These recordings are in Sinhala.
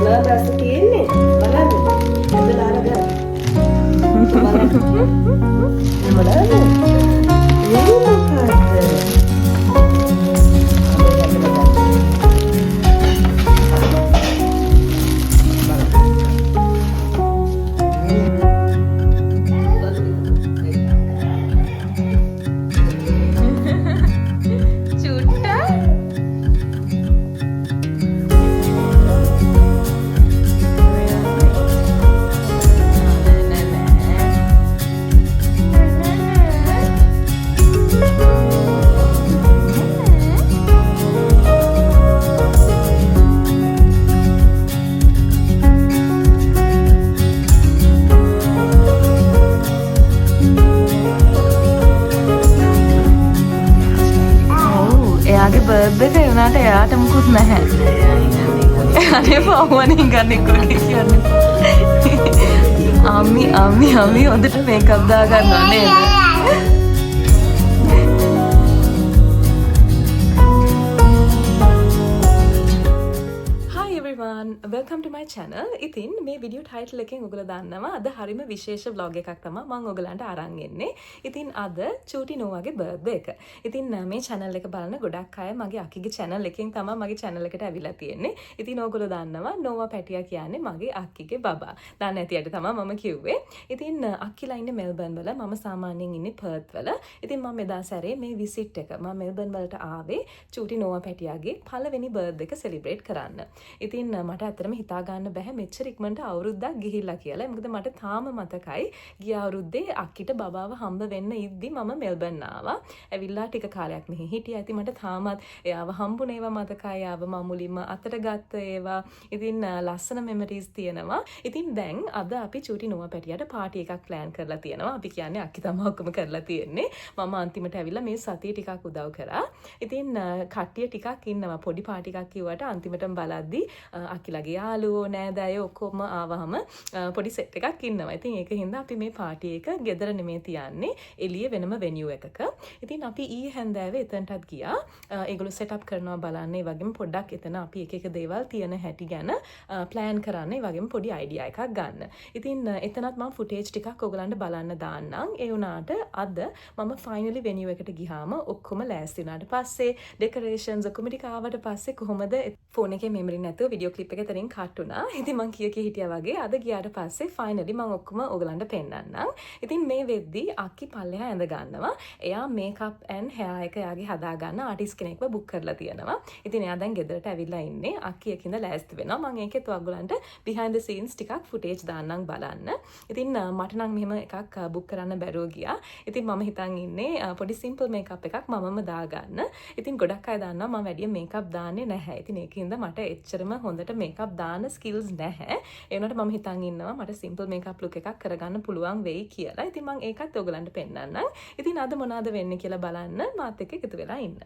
මොනවද රස තියෙන්නේ බලන්න. හදලා අරගන්න. මොනවද? බර්ත්ඩේ එක වුණාට එයාට මුකුත් නැහැ. අනේ පවුවනේ ගන්න එක්කනේ කියන්නේ. අම්මි හොඳට මේකප් දා ගන්නවා නේද? Welcome to my channel. ඉතින් මේ වීඩියෝ ටයිටල් එකෙන් ඔයගොල්ලෝ දන්නවා අද හරිම විශේෂ vlog එකක් තමයි මම ඔයගලන්ට අරන් එන්නේ. ඉතින් අද චූටි නෝවාගේ බර්ත්ඩේ එක. ඉතින් මේ channel එක බලන ගොඩක් අය මගේ අක්කිගේ channel එකෙන් තමයි මගේ channel එකට ඇවිල්ලා තියෙන්නේ. ඉතින් ඔයගොල්ලෝ දන්නවා නෝවා පැටියා කියන්නේ මගේ අක්කිගේ බබා. දන්නේ නැති අයට තමයි මම කිව්වේ. ඉතින් අක්කිලා ඉන්නේ මෙල්බන් වල. මම සාමාන්‍යයෙන් ඉන්නේ පර්ත් වල. ඉතින් මම එදා සැරේ මේ විසිට් එක මම මෙල්බන් වලට ආවේ චූටි නෝවා පැටියාගේ පළවෙනි බර්ත්ඩේ එක සෙලිබ්‍රේට් කරන්න. ඉතින් මට ඇත්තටම හිතා ගන්න බෑ මෙච්චර ඉක්මනට අවුරුද්දක් ගිහිල්ලා කියලා. මොකද මට තාම මතකයි ගිය අවුරුද්දේ අක්කිට බබාව හම්බ වෙන්න ඉද්දි මම මෙල්බන් ආවා. ඇවිල්ලා ටික කාලයක් මෙහි හිටියා. ඉතින් මට තාමත් එයාව හම්බුන ඒවා මතකයි. එයාව මම මුලින්ම අතට ගත්ත ඒවා. ඉතින් ලස්සන මෙමරිස් තියෙනවා. ඉතින් දැන් අද අපි චූටි නෝවා පැටියට පාටි එකක් ප්ලෑන් කරලා තියෙනවා. අපි කියන්නේ අක්කි තමයි ඔක්කොම කරලා තියෙන්නේ. මම අන්තිමට ඇවිල්ලා මේ සතිය ටිකක් උදව් කරා. ඉතින් කට්ටිය ටිකක් ඉන්නවා. පොඩි පාටි එකක් කිව්වට අන්තිමටම බලද්දි අක්කිලාගේ යාළුවෝ නෑදෑයෝ ඔක්කොම ආවහම පොඩි සෙට් එකක් ඉන්නවා. ඉතින් ඒක හින්දා අපි මේ පාටි එක ගෙදර නෙමෙයි තියන්නේ එළිය වෙනම වෙනියු එකක. ඉතින් අපි ඊයේ හැන්දෑවේ එතනටත් ගියා. ඒගොල්ලෝ සෙට් අප් කරනවා බලන්න. ඒ වගේම පොඩ්ඩක් එතන අපි එක එක දේවල් තියෙන හැටි ගැන ප්ලෑන් කරන්න. ඒ වගේම පොඩි අයිඩියා එකක් ගන්න. ඉතින් එතනත් මම ෆුටේජ් ටිකක් ඔයගලන්ට බලන්න දාන්නම්. ඒ වුණාට අද මම ෆයිනලි වෙනියු එකට ගියාම ඔක්කොම ලෑස්ති වුණාට පස්සේ ඩෙකොරේෂන්ස් ඔක්කොම ටික ආවට පස්සේ කොහොමද ෆෝන් එකේ මෙමරි නැතුව වීඩියෝ ක්ලිප් එක තනින් කට් වුණා. ඉතින් මං කිය හිටියා වගේ අද ගියාට පස්සේ ෆයිනලි මම ඔක්කොම ඔයගලන්ට පෙන්නන්නම්. ඉතින් මේ වෙද්දී අක්කි පල්ලෙහා ඇඳ ගන්නවා. එයා මේකප් ඇන්ඩ් හෙයා එක එයාගේ හදා ගන්න ආටිස්ට් කෙනෙක්ව බුක් කරලා තියෙනවා. ඉතින් එයා දැන් ගෙදරට ඇවිල්ලා ඉන්නේ. අක්කි එකින්ද ලෑස්ති වෙනවා. මම ඒකෙත් ඔයගලන්ට behind the scenes ටිකක් ෆුටේජ් දාන්නම් බලන්න. ඉතින් මට නම් මෙහෙම එකක් බුක් කරන්න බැරුව ගියා. ඉතින් මම හිතන් ඉන්නේ පොඩි සිම්පල් මේකප් එකක් මමම දාගන්න. ඉතින් ගොඩක් අය දන්නවා මම වැඩිය මේකප් දාන්නේ නැහැ. ඉතින් ඒකින්ද මට එච්චරම හොඳට මේකප් දාන්න ස්කිල්ස් නැහැ. ඒ වුණාට මම හිතන් ඉන්නවා මට සිම්පල් මේකප් ලුක් එකක් කරගන්න පුළුවන් වෙයි කියලා. ඉතින් මම ඒකත් ඔයගලන්ට පෙන්නන්නම්. ඉතින් අද මොනවද වෙන්නේ කියලා බලන්න මාත් එක්ක එකතු වෙලා ඉන්න.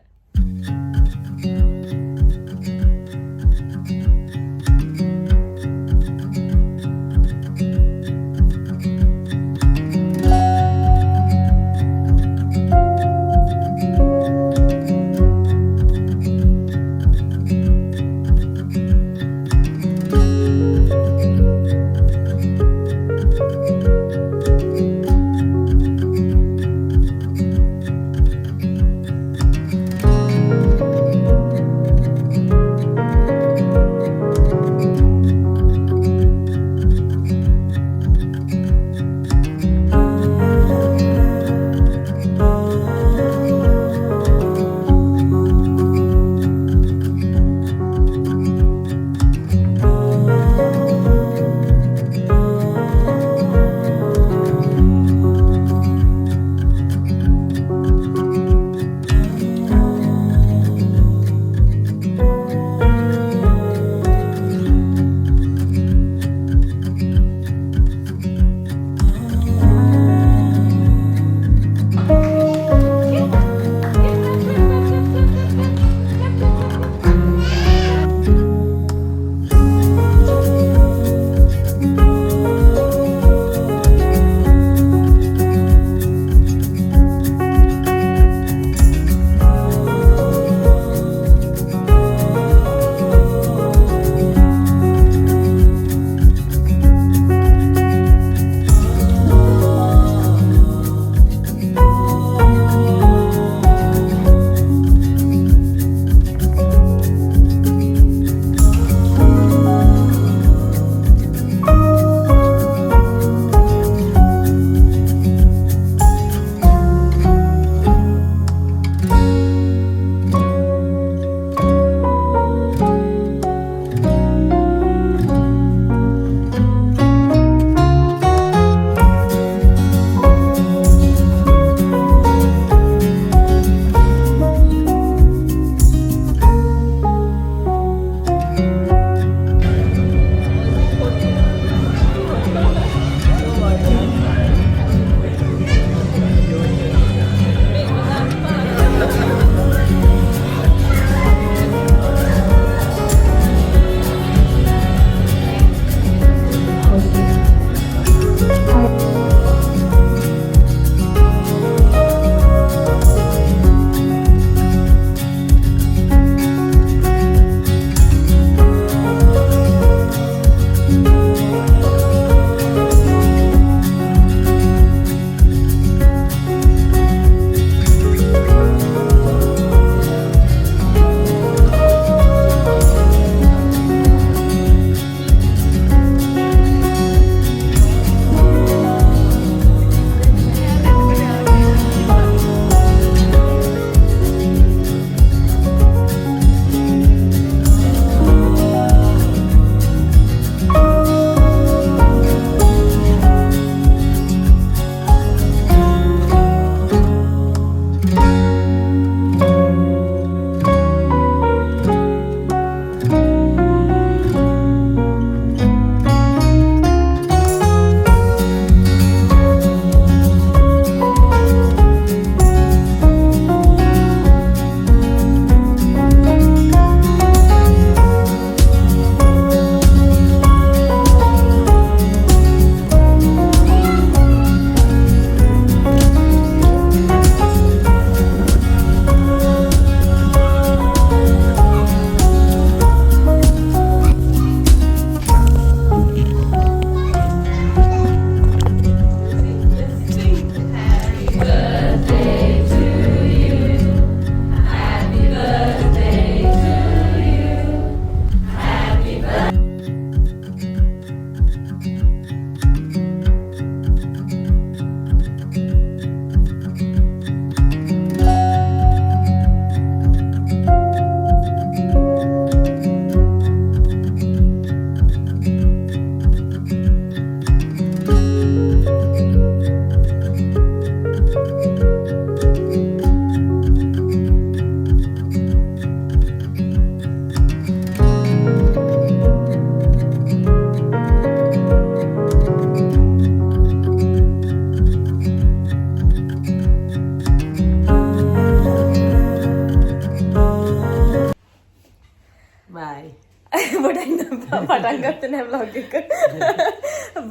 පටන් ගත්තේ නැහැ vlog එක.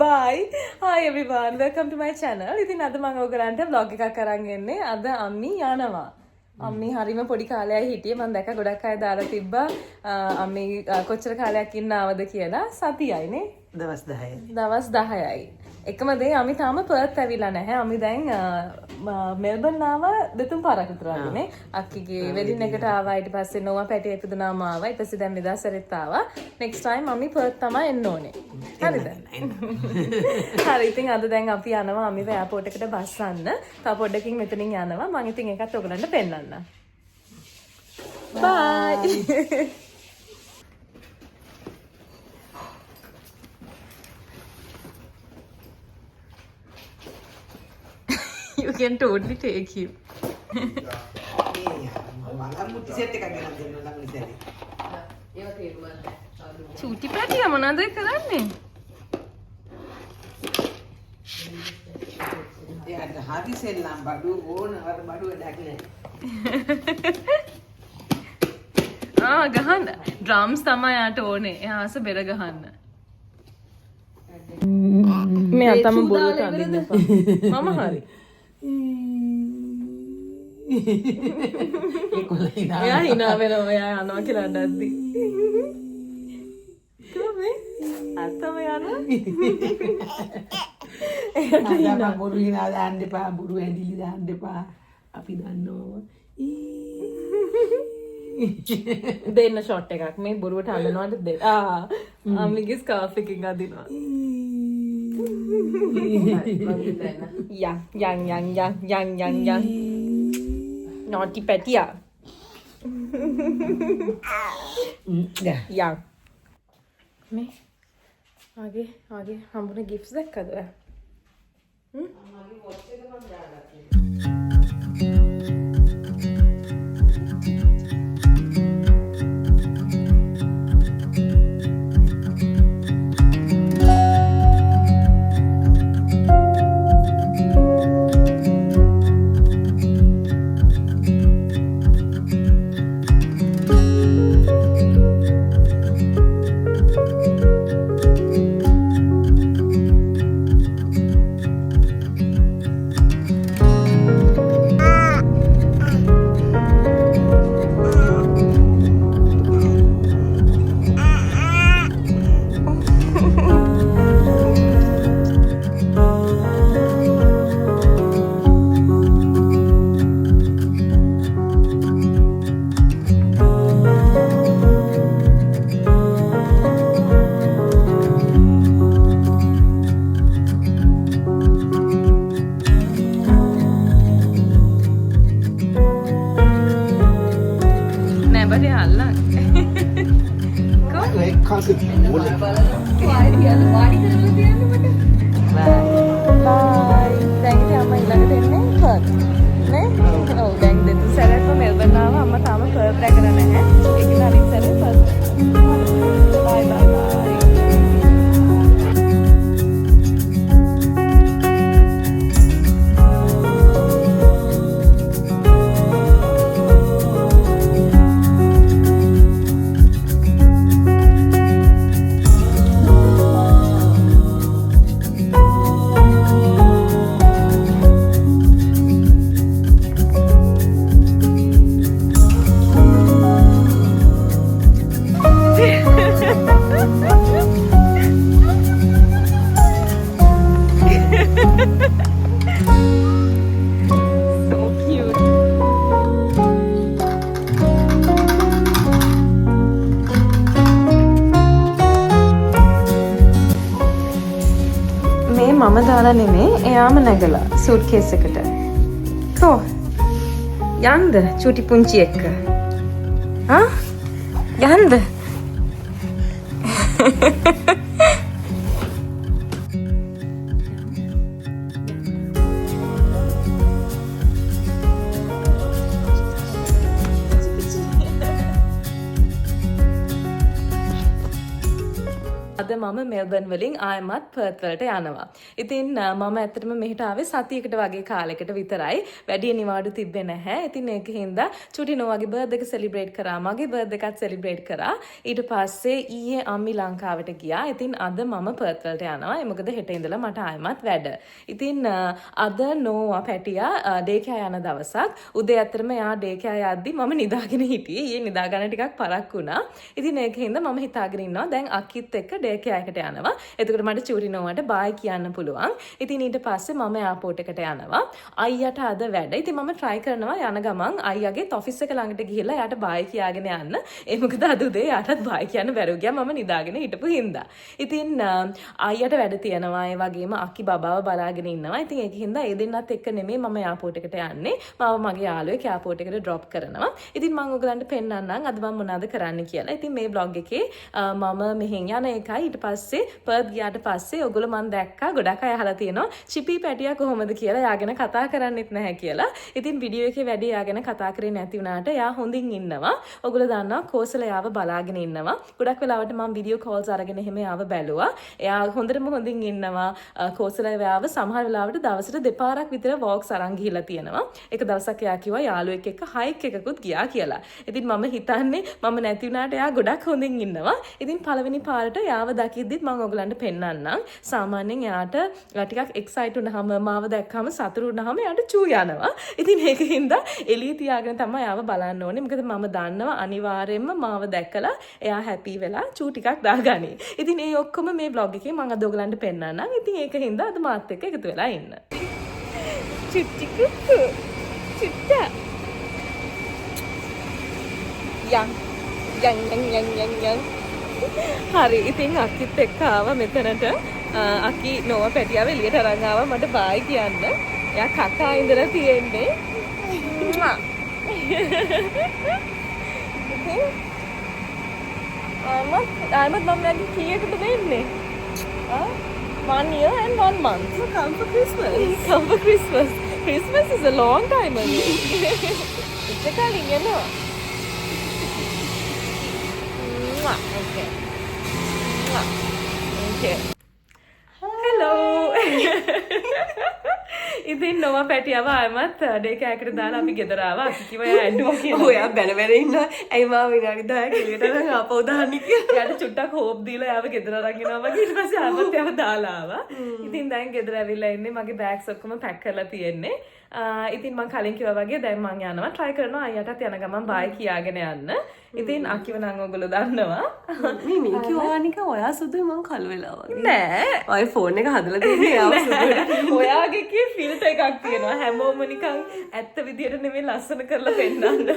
Bye. Hi everyone. Welcome to my channel. ඉතින් අද මම ඔයගලන්ට vlog එකක් අරන් එන්නේ. අද අම්මි යනවා. අම්මි හරිම පොඩි කාලයක් හිටියේ. මම දැක්ක ගොඩක් අය දාලා තිබ්බා අම්මි කොච්චර කාලයක් ඉන්නවද කියලා. සතියයි නේ. දවස් 10යි. දවස් 10යි. එකම දේ අම්මි තාම පර්ත් ඇවිල්ලා නැහැ. අම්මි දැන් මෙල්බන් ආවා දෙතුන් පාරක් විතර වගේ අක්කිගේ වෙඩින් එකට ආවා. ඊට පස්සේ නෝවා පැටේ ඉපදුනාම ආවා. ඊට පස්සේ දැන් මෙදාසරෙත් ආවා. next time අම්මි පර්ත් තමයි එන්න ඕනේ. හරිද? හරි. ඉතින් අද දැන් අපි යනවා අම්මිව එයාපෝට් එකට බස්සන්න. තව පොඩ්ඩකින් මෙතනින් යනවා. මම ඉතින් ඒකත් ඔයගලන්ට පෙන්නන්නම්. bye. You can totally take him. චූටි පැටිය මොනවද කරන්නේ? එයාට හරි සෙල්ලම් බඩු ඕනවට බඩුව දැක්නේ. ගහන්න. ඩ්‍රම්ස් තමයි යාට ඕනේ. එයා ආස බෙර ගහන්න. මේ අතම බොරුවට අඳින්න එපා. මම හරි. එයා hina වෙනවා. එයා යනවා කියලා අඬද්දි. කොහොමද? අතම යනවා. බොරු hina දාන්න එපා. බොරු ඇඳිලි දාන්න එපා. අපි දන්නවා. දෙන්න ෂොට් එකක්. මේ බොරුවට අඬනවාට දෙන්න. අම්මිගේ ස්කාර්ෆ් එකකින් අදිනවා. Yang. Naughty Petia. Yang. Me. आगे हमने गिफ्ट्स देखा तो है. මම දාලා නෙමේ එයාම නැගලා සූට්කේස් එකට. කො යන්ද චූටි පුංචි එක්ක. යන්ද. අද මම මෙල්බර්න් වලින් ආයමත් පර්ත් වලට යනවා. ඉතින් මම ඇත්තටම මෙහෙට ආවේ සතියකට වගේ කාලයකට විතරයි. වැඩි නිවාඩු තිබ්බේ නැහැ. ඉතින් ඒක හින්දා චුටි නෝවගේ බර්ත්ඩේ එක සෙලිබ්‍රේට් කරා. මගේ බර්ත්ඩේ එකත් සෙලිබ්‍රේට් කරා. ඊට පස්සේ ඊයේ අම්මි ලංකාවට ගියා. ඉතින් අද මම පර්ත් වලට යනවා. ඒ මොකද හෙට ඉඳලා මට ආයමත් වැඩ. ඉතින් අද නෝවා පැටියා ඩේ කෑ යන දවසක්. උදේ ඇත්තටම යා ඩේ කෑ යද්දි මම නිදාගෙන හිටියේ. ඊයේ නිදා ගන්න ටිකක් පරක් වුණා. ඉතින් ඒක හින්දා මම හිතාගෙන ඉන්නවා දැන් අක්කිත් එක්ක ඩේ කෑයකට යනවා. එතකොට මට චූටි නෝවට බායි කියන්න පුළුවන්. ඉතින් ඊට පස්සේ මම එයාපෝට් එකට යනවා. අයියට අද වැඩ. ඉතින් මම try කරනවා යන ගමන් අයියාගේ ඔෆිස් එක ළඟට ගිහිල්ලා එයාට බායි කියාගෙන යන්න. ඒ මොකද අද උදේ එයාටත් බායි කියන්න බැරුව ගියා මම නිදාගෙන හිටපු හින්දා. ඉතින් අයියට වැඩ තියෙනවා. ඒ වගේම අක්කි බබාව බලාගෙන ඉන්නවා. ඉතින් ඒක හින්දා ඒ දෙන්නත් එක්ක නෙමෙයි මම එයාපෝට් එකට යන්නේ. මම මගේ යාළුවෙක් එයාපෝට් එකට drop කරනවා. ඉතින් මම ඔයගලන්ට පෙන්නන්නම් අද මම මොනවද කරන්න කියලා. ඉතින් මේ vlog එකේ මම මෙහෙන් යන එකයි ඊට පස්සේ පර්ත් ගියාට පස්සේ ඔයගොල්ලෝ මම දැක්කා ගොඩක් අය අහලා තියෙනවා චිපි පැටියා කොහොමද කියලා යාගෙන කතා කරන්නෙත් නැහැ කියලා. ඉතින් වීඩියෝ එකේ වැඩි යාගෙන කතා කරේ නැති වුණාට යා හොඳින් ඉන්නවා. ඔයගොල්ලෝ දන්නවා කෝසල යාව බලාගෙන ඉන්නවා. ගොඩක් වෙලාවට මම වීඩියෝ කෝල්ස් අරගෙන එහෙම යාව බැලුවා. එයා හොඳටම හොඳින් ඉන්නවා. කෝසල යාව සමහර වෙලාවට දවසට දෙපාරක් විතර වොක්ස් අරන් ගිහිල්ලා තියෙනවා. එක දවසක් එයා කිව්වා යාළුවෙක් එක්ක හයික් එකකුත් ගියා කියලා. ඉතින් මම හිතන්නේ මම නැති වුණාට එයා ගොඩක් හොඳින් ඉන්නවා. ඉතින් පළවෙනි පාරට යාව දකිද්දිත් මම ඔයගලන්ට පෙන්නන්නම්. සාමාන්‍යයෙන් යාට ටිකක් එක්සයිට් වුණාම මාව දැක්කම සතුටු වුණාම යාට චූ යනවා. ඉතින් ඒක හින්දා එළිය තියාගෙන තමයි යාව බලන්න ඕනේ. මොකද මම දන්නවා අනිවාර්යයෙන්ම මාව දැක්කලා එයා හැපි වෙලා චූ ටිකක් දාගනි. ඉතින් ඒ ඔක්කොම මේ vlog එකේ මම අද ඔයගලන්ට පෙන්නන්නම්. ඉතින් ඒක හින්දා අද මාත් එක්ක එකතු වෙලා ඉන්න. චුට්ටි කුක්කු. චුට්ටා. යන්. හරි ඉතින් අක්කිත් එක්ක ආවා මෙතනට. අක්කි නෝව පැටියාව එළියට අරන් ආවා මට බායි කියන්න. එයා කකා ඉඳලා තියෙන්නේ. ආයමත් මම නැගි කීයකට දෙන්නේ? 1 year and 1 month. So come for Christmas. Come for Christmas. Christmas is a long time away. It's a calling, you know. Okay. Okay. Hello. ඉතින් නෝවා පැටියව ආයමත් ඩේ කෑයකට දාලා අපි ගෙදර ආවා. අපි කිව්වා එයා ඇඬුවා කියලා. ඔයා බැන ඉන්නවා. ඇයි මාව විනාඩි 10ක් එළියට නම් ආපහු දාන්න කියලා. එයාට චුට්ටක් හෝප් දීලා එයාව ගෙදර අරන් එනවා වගේ. ඊට පස්සේ ආයමත් එයාව දාලා ආවා. ඉතින් දැන් ගෙදර ඇවිල්ලා ඉන්නේ. මගේ බෑග්ස් ඔක්කොම පැක් කරලා තියෙන්නේ. ඉතින් මම කලින් කිව්වා වගේ දැන් මම යනවා try කරනවා අයියටත් යන ගමන් බයි කියාගෙන යන්න. ඉතින් අකිව නම් ඔයගොල්ලෝ දන්නවා. මේ කිව්වානික ඔයා සුදුයි මං කළු වෙලා වගේ. නෑ. ඔය ෆෝන් එක හදලා තියෙන්නේ යාව සුදුයි. ඔයාගේ කී ෆිල්ටර් එකක් තියෙනවා. හැමෝම නිකන් ඇත්ත විදියට නෙමෙයි ලස්සන කරලා පෙන්නන්න.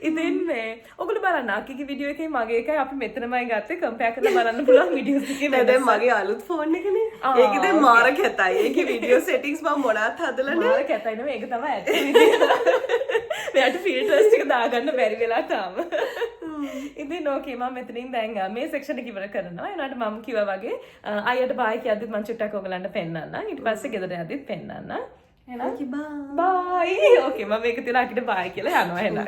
ඉතින් මේ ඔයගොල්ලෝ බලන්න අකිගේ වීඩියෝ එකේ මගේ එකයි අපි මෙතනමයි ගත්තේ කම්පෙයාර් කරලා බලන්න පුළුවන් වීඩියෝස් එකේ. නෑ දැන් මගේ අලුත් ෆෝන් එකනේ. ඒකේ දැන් මාර කැතයි. ඒකේ වීඩියෝ සෙටින්ග්ස් මම මොනවත් හදලා නෑ. මාර කැතයි නෙමෙයි ඒක තමයි ඇත්ත විදිය. මෙයාට ෆිල්ටර්ස් ටික දාගන්න බැරි වෙලා තාම. ඉතින් ඕකේ මම මෙතනින් දැන් මේ සෙක්ෂන් එක ඉවර කරනවා. ඒනට මම කිව්වා වගේ අයියට බයි කියද්දිත් මම චුට්ටක් ඔයගලන්ට පෙන්නන්නම්. ඊට පස්සේ ගෙදර යද්දිත් පෙන්නන්නම්. එහෙනම් බයි. ඕකේ මම මේක තියලා අකිට බයි කියලා යනවා එහෙනම්.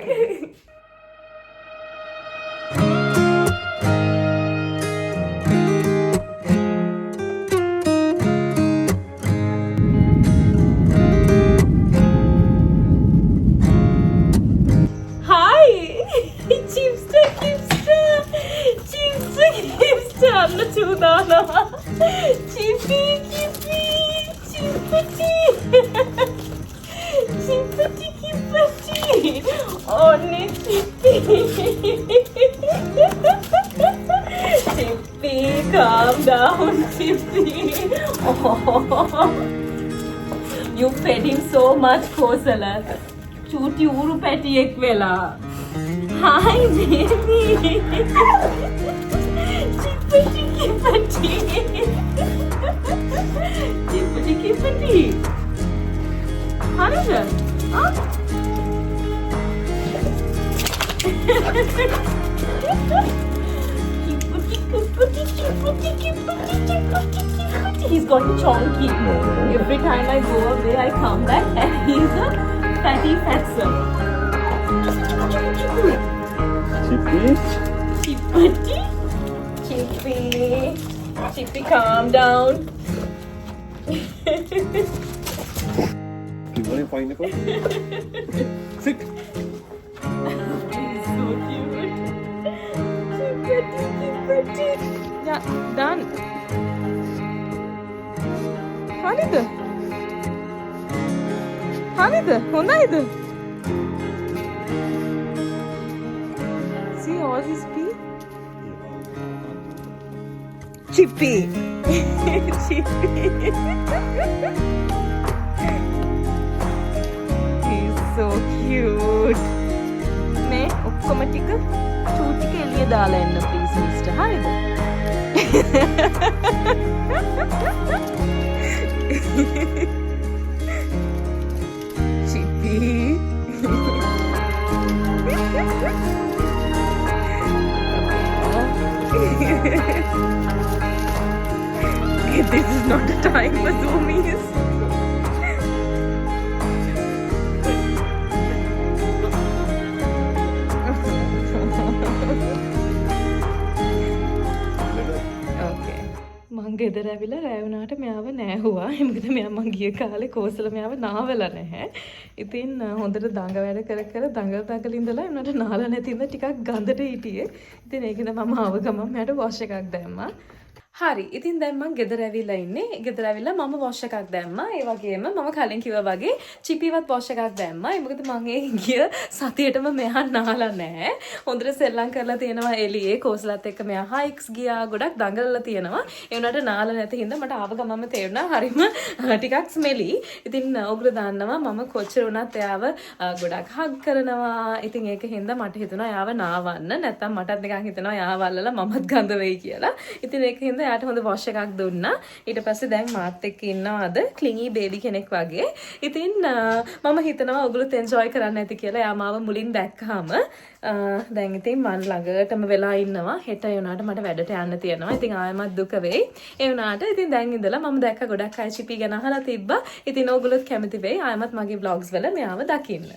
අන්න චූදානවා. චිපි ඕනේ චිපි. චිපි calm down චිපි. You fed him so much Kosala. චූටි ඌරු පැටියෙක් වෙලා. Hi baby. Chippity. Harish, huh? He's got chonky. Every time I go away, I come back and he's a fatty fatso. Chippy. Chippity. Chippy, calm down. You want to find the code? Sit. He's so cute. Chippy. Yeah, done. හරිද? හොඳයිද? See all his feet? Chippy. Chippy. He's so cute. මේ ඔක්කොම ටික චූටික එළිය දාලා එන්න please mister. හරිද? Chippy. This is not the time for zoomies. Okay. මං ගෙදර ඇවිල්ලා රෑ වුණාට මෙයාව නෑහුවා. මොකද මෙයා මං ගිය කාලේ කෝසල මෙයාව නාවලා නැහැ. ඉතින් හොඳට දඟ වැඩ කර දඟල ඉඳලා එන්නට නාලා නැති ඉඳ ටිකක් ගඳට හිටියේ. ඉතින් ඒකද මම ආව ගමන් මෙයාට වොෂ් එකක් දැම්මා. හරි. ඉතින් දැන් මං ගෙදර ඇවිල්ලා ඉන්නේ. ගෙදර ඇවිල්ලා මම වොෂ් එකක් දැම්මා. ඒ වගේම මම කලින් කිව්වා වගේ චිපිවත් වොෂ් එකක් දැම්මා. ඒ මොකද මං ඒ ගිය සතියේටම මෙයා නාලා නැහැ. හොඳට සෙල්ලම් කරලා තියෙනවා එළියේ. කෝසලත් එක්ක මෙයා හයික්ස් ගියා. ගොඩක් දඟලලා තියෙනවා. ඒ වුණාට නාලා නැති හින්දා මට ආව ගමන්ම තේරුණා හරිම ටිකක් ස්මෙලි. ඉතින් ඔගොල්ලෝ දන්නවා මම කොච්චර වුණත් එයාව ගොඩක් හග් කරනවා. ඉතින් ඒක හින්දා මට හිතුණා එයාව නාවන්න. නැත්තම් මටත් නිකන් හිතෙනවා එයාව අල්ලලා මමත් ගඳ වෙයි කියලා. ඉතින් ඒක හින්දා එයාට හොඳ වොෂ් එකක් දුන්නා. ඊට පස්සේ දැන් මාත් එක්ක ඉන්නවාද ක්ලිංගි බේබි කෙනෙක් වගේ. ඉතින් මම හිතනවා ඔයගොල්ලෝත් එන්ජොයි කරන්න ඇති කියලා. එයා මාව මුලින් දැක්කහම දැන් ඉතින් මම ළඟටම වෙලා ඉන්නවා. හෙට ඒ වුණාට මට වැඩට යන්න තියෙනවා. ඉතින් ආයෙමත් දුක වෙයි. ඒ වුණාට ඉතින් දැන් ඉඳලා මම දැක්ක ගොඩක් අය චිපි ගැන අහලා තිබ්බා. ඉතින් ඕගොල්ලෝත් කැමති වෙයි ආයෙමත් මගේ vlogs වල මෙයාව දකින්න.